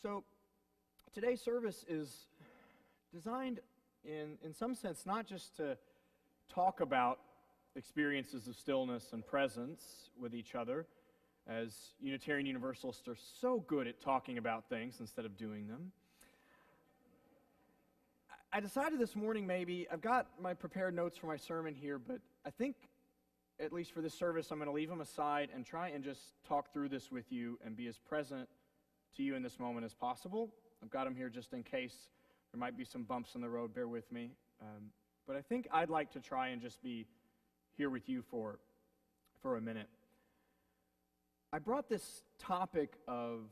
So today's service is designed in some sense not just to talk about experiences of stillness and presence with each other, as Unitarian Universalists are so good at talking about things instead of doing them. I decided this morning maybe, I've got my prepared notes for my sermon here, but I think, at least for this service, I'm going to leave them aside and try and just talk through this with you and be as present to you in this moment as possible. I've got them here just in case there might be some bumps in the road, bear with me. But I think I'd like to try and just be here with you for a minute. I brought this topic of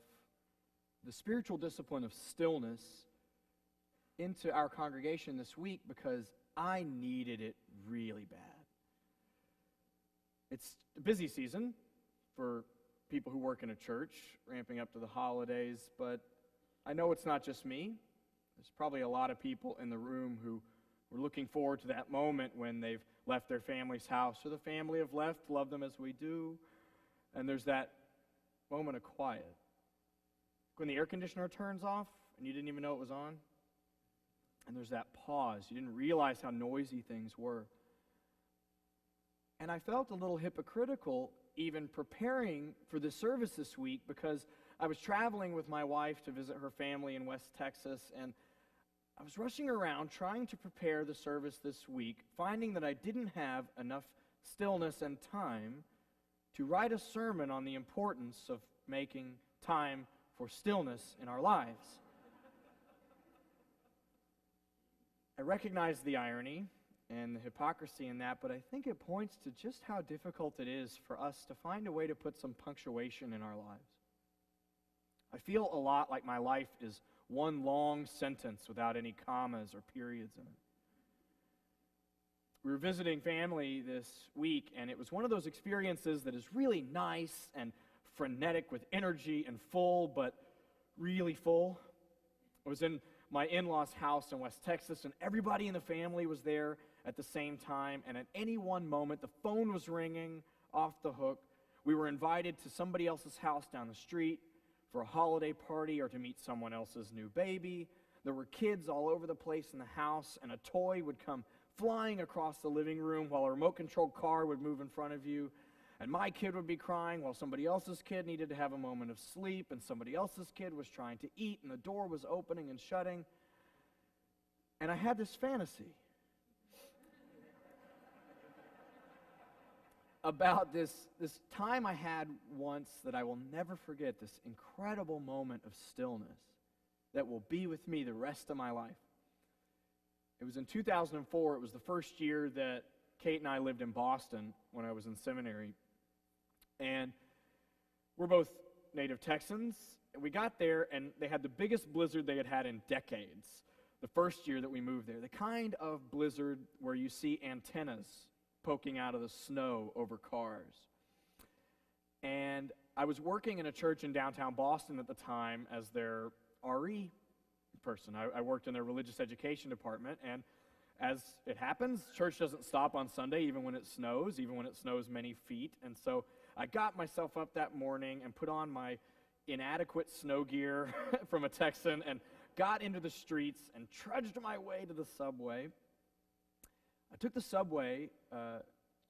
the spiritual discipline of stillness into our congregation this week because I needed it really bad. It's a busy season for people who work in a church, ramping up to the holidays, but I know it's not just me. There's probably a lot of people in the room who were looking forward to that moment when they've left their family's house, or the family have left, love them as we do, and there's that moment of quiet. When the air conditioner turns off and you didn't even know it was on, and there's that pause. You didn't realize how noisy things were. And I felt a little hypocritical even preparing for the service this week because I was traveling with my wife to visit her family in West Texas, and I was rushing around trying to prepare the service this week, finding that I didn't have enough stillness and time to write a sermon on the importance of making time for stillness in our lives. I recognize the irony and the hypocrisy in that, but I think it points to just how difficult it is for us to find a way to put some punctuation in our lives. I feel a lot like my life is one long sentence without any commas or periods in it. We were visiting family this week, and it was one of those experiences that is really nice and frenetic with energy and full, but really full. I was in my in-laws' house in West Texas, and everybody in the family was there at the same time, and at any one moment, the phone was ringing off the hook. We were invited to somebody else's house down the street for a holiday party or to meet someone else's new baby. There were kids all over the place in the house, and a toy would come flying across the living room while a remote-controlled car would move in front of you. And my kid would be crying while somebody else's kid needed to have a moment of sleep, and somebody else's kid was trying to eat, and the door was opening and shutting. And I had this fantasy about this time I had once that I will never forget, this incredible moment of stillness that will be with me the rest of my life. It was in 2004. It was the first year that Kate and I lived in Boston when I was in seminary. And we're both native Texans. And we got there, and they had the biggest blizzard they had had in decades, the first year that we moved there. The kind of blizzard where you see antennas poking out of the snow over cars. And I was working in a church in downtown Boston at the time as their RE person. I worked in their religious education department, and as it happens, church doesn't stop on Sunday even when it snows many feet. And so I got myself up that morning and put on my inadequate snow gear from a Texan and got into the streets and trudged my way to the subway. I took the subway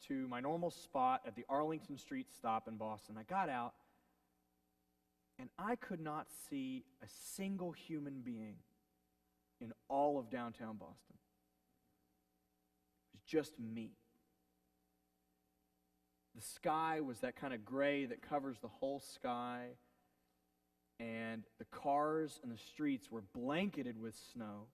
to my normal spot at the Arlington Street stop in Boston. I got out, and I could not see a single human being in all of downtown Boston. It was just me. The sky was that kind of gray that covers the whole sky, and the cars and the streets were blanketed with snow.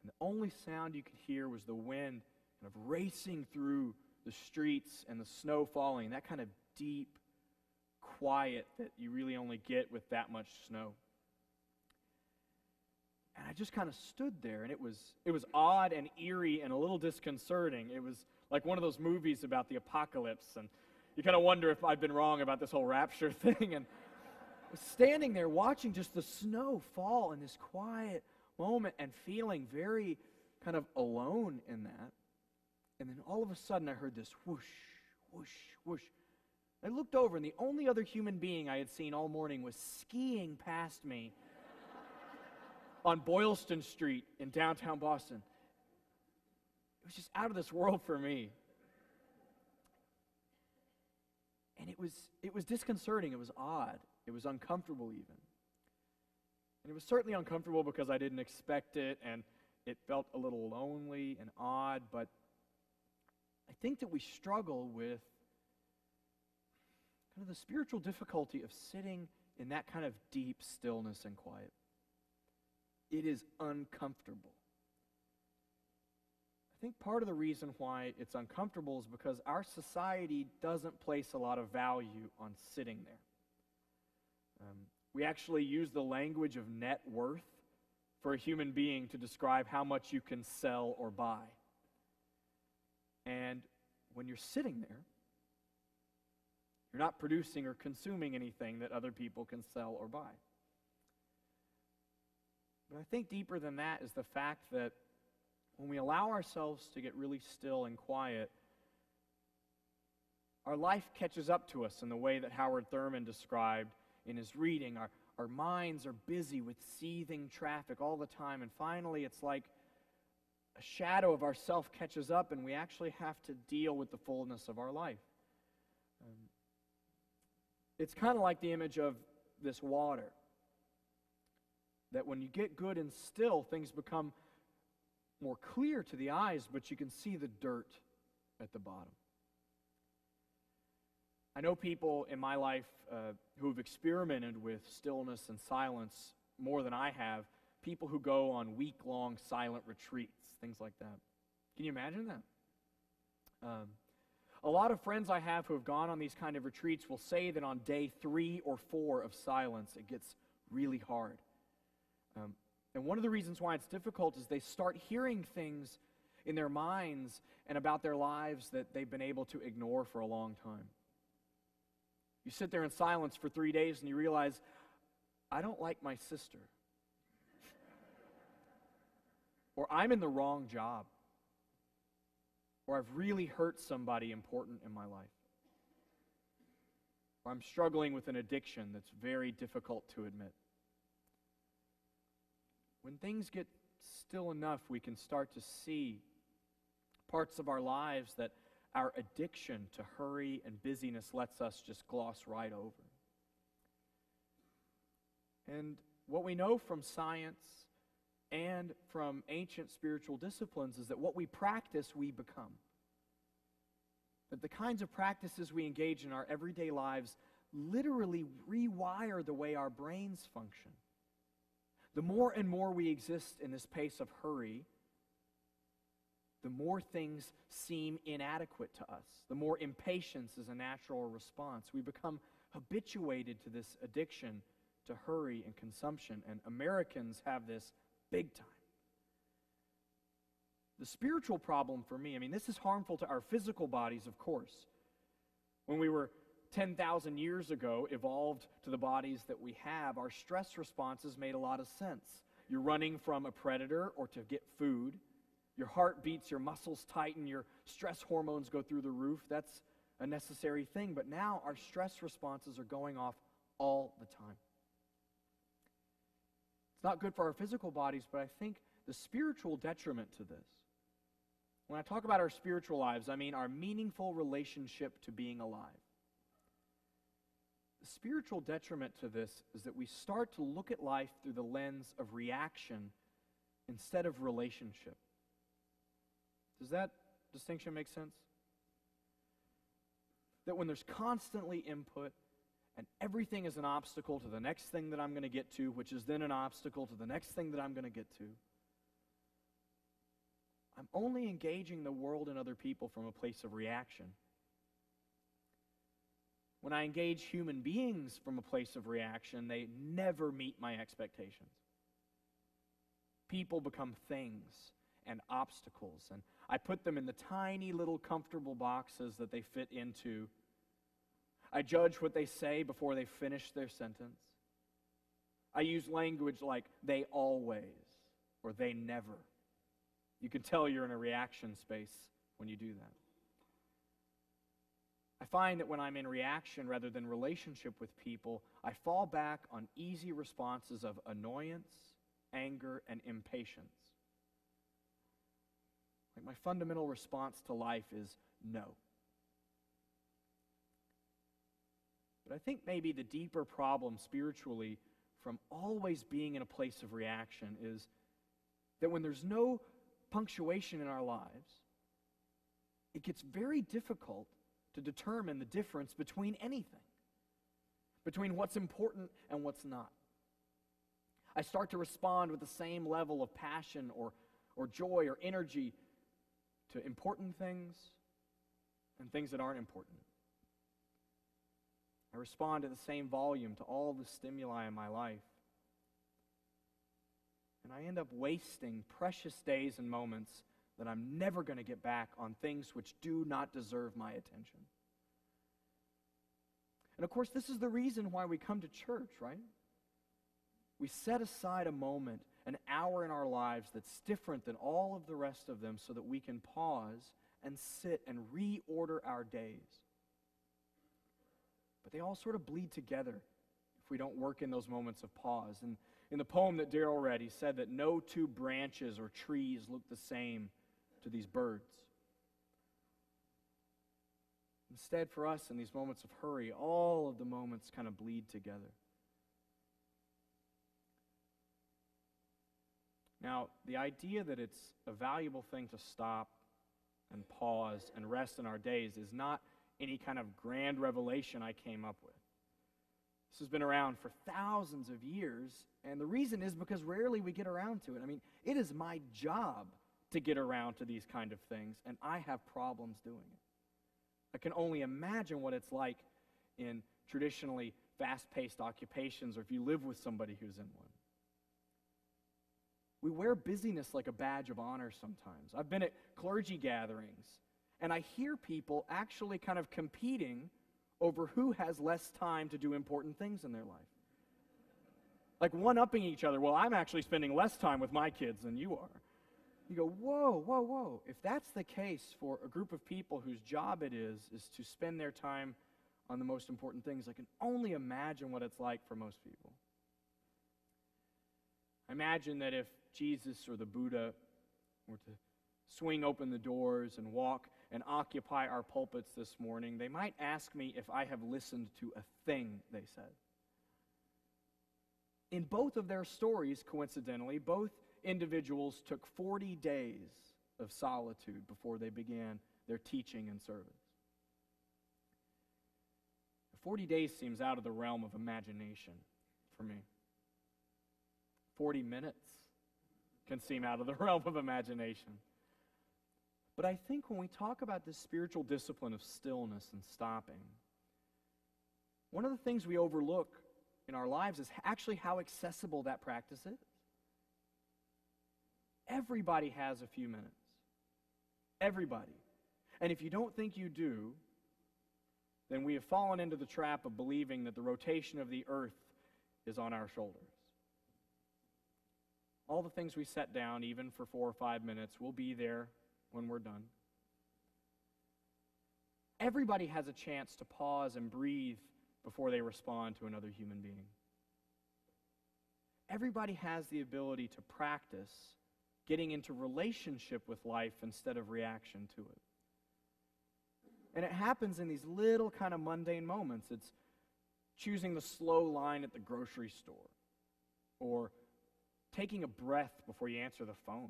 And the only sound you could hear was the wind kind of racing through the streets and the snow falling, that kind of deep quiet that you really only get with that much snow. And I just kind of stood there, and it was odd and eerie and a little disconcerting. It was like one of those movies about the apocalypse, and you kind of wonder if I've been wrong about this whole rapture thing. And I was standing there watching just the snow fall in this quiet moment and feeling very kind of alone in that. And then all of a sudden I heard this whoosh, whoosh, whoosh. I looked over, and the only other human being I had seen all morning was skiing past me on Boylston Street in downtown Boston. It was just out of this world for me. And it was disconcerting. It was odd. It was uncomfortable even. And it was certainly uncomfortable because I didn't expect it, and it felt a little lonely and odd, but I think that we struggle with kind of the spiritual difficulty of sitting in that kind of deep stillness and quiet. It is uncomfortable. I think part of the reason why it's uncomfortable is because our society doesn't place a lot of value on sitting there. We actually use the language of net worth for a human being to describe how much you can sell or buy. And when you're sitting there, you're not producing or consuming anything that other people can sell or buy. But I think deeper than that is the fact that when we allow ourselves to get really still and quiet, our life catches up to us in the way that Howard Thurman described in his reading. Our minds are busy with seething traffic all the time, and finally it's like a shadow of ourself catches up, and we actually have to deal with the fullness of our life. It's kind of like the image of this water, that when you get good and still, things become more clear to the eyes, but you can see the dirt at the bottom. I know people in my life who have experimented with stillness and silence more than I have, people who go on week-long silent retreats, things like that. Can you imagine that? A lot of friends I have who have gone on these kind of retreats will say that on day 3 or 4 of silence, it gets really hard. And one of the reasons why it's difficult is they start hearing things in their minds and about their lives that they've been able to ignore for a long time. You sit there in silence for 3 days and you realize, I don't like my sister. Or I'm in the wrong job. Or I've really hurt somebody important in my life. Or I'm struggling with an addiction that's very difficult to admit. When things get still enough, we can start to see parts of our lives that our addiction to hurry and busyness lets us just gloss right over. And what we know from science and from ancient spiritual disciplines is that what we practice, we become. That the kinds of practices we engage in our everyday lives literally rewire the way our brains function. The more and more we exist in this pace of hurry, the more things seem inadequate to us. The more impatience is a natural response. We become habituated to this addiction to hurry and consumption, and Americans have this big time. The spiritual problem for me, this is harmful to our physical bodies, of course. When we were 10,000 years ago evolved to the bodies that we have, our stress responses made a lot of sense. You're running from a predator or to get food. Your heart beats, your muscles tighten, your stress hormones go through the roof. That's a necessary thing. But now our stress responses are going off all the time. It's not good for our physical bodies, but I think the spiritual detriment to this, when I talk about our spiritual lives, I mean our meaningful relationship to being alive. The spiritual detriment to this is that we start to look at life through the lens of reaction instead of relationship. Does that distinction make sense? That when there's constantly input and everything is an obstacle to the next thing that I'm going to get to, which is then an obstacle to the next thing that I'm going to get to, I'm only engaging the world and other people from a place of reaction. When I engage human beings from a place of reaction, they never meet my expectations. People become things and obstacles, and I put them in the tiny little comfortable boxes that they fit into. I judge what they say before they finish their sentence. I use language like they always or they never. You can tell you're in a reaction space when you do that. I find that when I'm in reaction rather than relationship with people, I fall back on easy responses of annoyance, anger, and impatience. Like my fundamental response to life is no. But I think maybe the deeper problem spiritually from always being in a place of reaction is that when there's no punctuation in our lives, it gets very difficult to determine the difference between anything, between what's important and what's not. I start to respond with the same level of passion or joy or energy to important things and things that aren't important. I respond at the same volume to all the stimuli in my life. And I end up wasting precious days and moments that I'm never going to get back on things which do not deserve my attention. And of course, this is the reason why we come to church, right? We set aside a moment, an hour in our lives that's different than all of the rest of them so that we can pause and sit and reorder our days. But they all sort of bleed together if we don't work in those moments of pause. And in the poem that Daryl read, he said that no two branches or trees look the same to these birds. Instead, for us, in these moments of hurry, all of the moments kind of bleed together. Now, the idea that it's a valuable thing to stop and pause and rest in our days is not any kind of grand revelation I came up with. This has been around for thousands of years, and the reason is because rarely we get around to it. I mean, it is my job to get around to these kind of things, and I have problems doing it. I can only imagine what it's like in traditionally fast-paced occupations, or if you live with somebody who's in one. We wear busyness like a badge of honor sometimes. I've been at clergy gatherings, and I hear people actually kind of competing over who has less time to do important things in their life. Like one-upping each other. Well, I'm actually spending less time with my kids than you are. You go, whoa, whoa, whoa. If that's the case for a group of people whose job it is to spend their time on the most important things, I can only imagine what it's like for most people. I imagine that if Jesus or the Buddha were to swing open the doors and walk and occupy our pulpits this morning, they might ask me if I have listened to a thing they said. In both of their stories, coincidentally, both individuals took 40 days of solitude before they began their teaching and service. 40 days seems out of the realm of imagination for me. 40 minutes can seem out of the realm of imagination. But I think when we talk about this spiritual discipline of stillness and stopping, one of the things we overlook in our lives is actually how accessible that practice is. Everybody has a few minutes. Everybody. And if you don't think you do, then we have fallen into the trap of believing that the rotation of the earth is on our shoulders. All the things we set down, even for 4 or 5 minutes, will be there when we're done. Everybody has a chance to pause and breathe before they respond to another human being. Everybody has the ability to practice getting into relationship with life instead of reaction to it. And it happens in these little kind of mundane moments. It's choosing the slow line at the grocery store, or taking a breath before you answer the phone.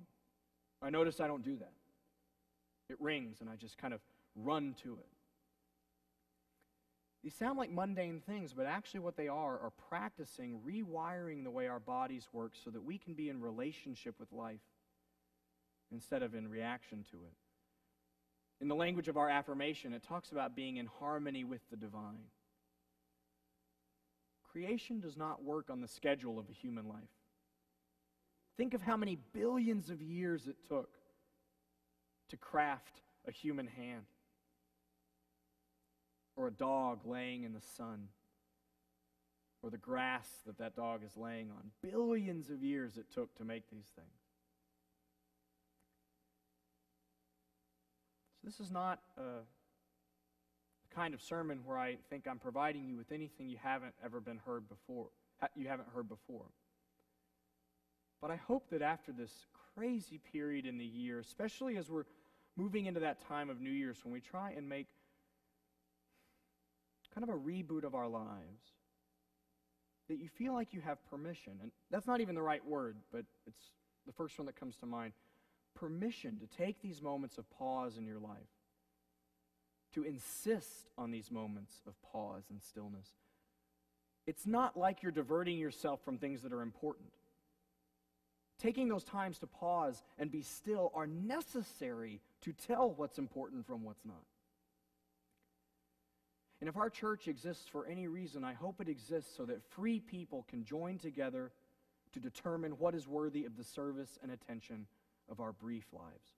I notice I don't do that. It rings and I just kind of run to it. These sound like mundane things, but actually what they are practicing rewiring the way our bodies work so that we can be in relationship with life instead of in reaction to it. In the language of our affirmation, it talks about being in harmony with the divine. Creation does not work on the schedule of a human life. Think of how many billions of years it took to craft a human hand, or a dog laying in the sun, or the grass that dog is laying on. Billions of years it took to make these things. So this is not a kind of sermon where I think I'm providing you with anything you haven't heard before. But I hope that after this crazy period in the year, especially as we're moving into that time of New Year's when we try and make kind of a reboot of our lives, that you feel like you have permission. And that's not even the right word, but it's the first one that comes to mind. Permission to take these moments of pause in your life, to insist on these moments of pause and stillness. It's not like you're diverting yourself from things that are important. Taking those times to pause and be still are necessary to tell what's important from what's not. And if our church exists for any reason, I hope it exists so that free people can join together to determine what is worthy of the service and attention of our brief lives.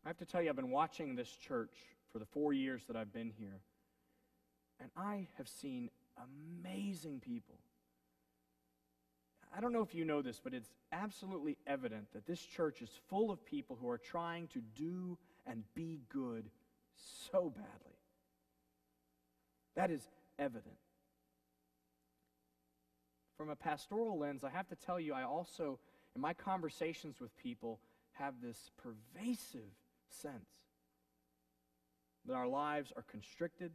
I have to tell you, I've been watching this church for the 4 years that I've been here, and I have seen amazing people. I don't know if you know this, but it's absolutely evident that this church is full of people who are trying to do and be good so badly. That is evident. From a pastoral lens, I have to tell you, I also, in my conversations with people, have this pervasive sense that our lives are constricted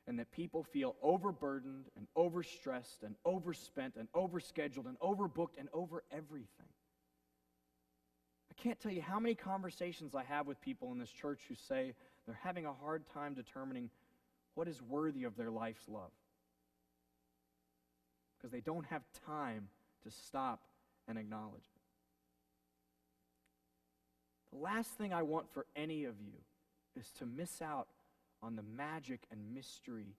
and that people feel overburdened and overstressed and overspent and overscheduled and overbooked and over everything. I can't tell you how many conversations I have with people in this church who say they're having a hard time determining what is worthy of their life's love because they don't have time to stop and acknowledge it. The last thing I want for any of you is to miss out on the magic and mystery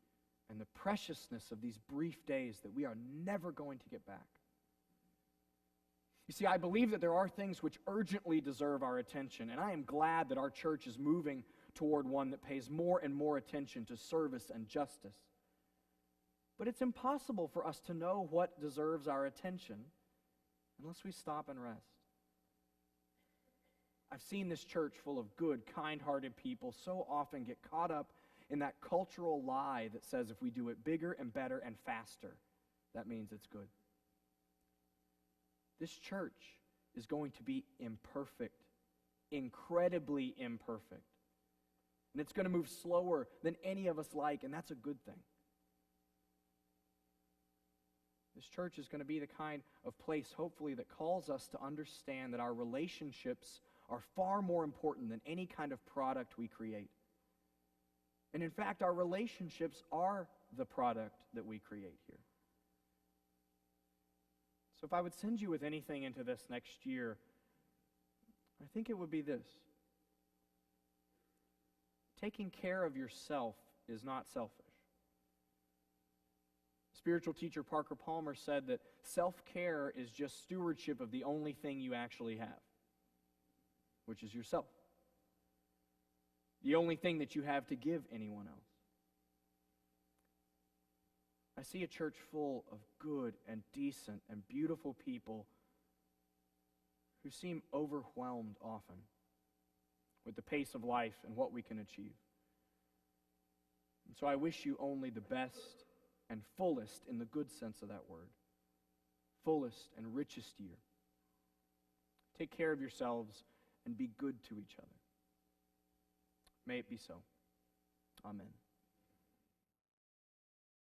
and the preciousness of these brief days that we are never going to get back. You see, I believe that there are things which urgently deserve our attention, and I am glad that our church is moving toward one that pays more and more attention to service and justice. But it's impossible for us to know what deserves our attention unless we stop and rest. I've seen this church full of good, kind-hearted people so often get caught up in that cultural lie that says if we do it bigger and better and faster, that means it's good. This church is going to be imperfect, incredibly imperfect. And it's going to move slower than any of us like, and that's a good thing. This church is going to be the kind of place, hopefully, that calls us to understand that our relationships are far more important than any kind of product we create. And in fact, our relationships are the product that we create here. So if I would send you with anything into this next year, I think it would be this. Taking care of yourself is not selfish. Spiritual teacher Parker Palmer said that self-care is just stewardship of the only thing you actually have, which is yourself. The only thing that you have to give anyone else. I see a church full of good and decent and beautiful people who seem overwhelmed often with the pace of life and what we can achieve. And so I wish you only the best and fullest in the good sense of that word. Fullest and richest year. Take care of yourselves and be good to each other. May it be so. Amen.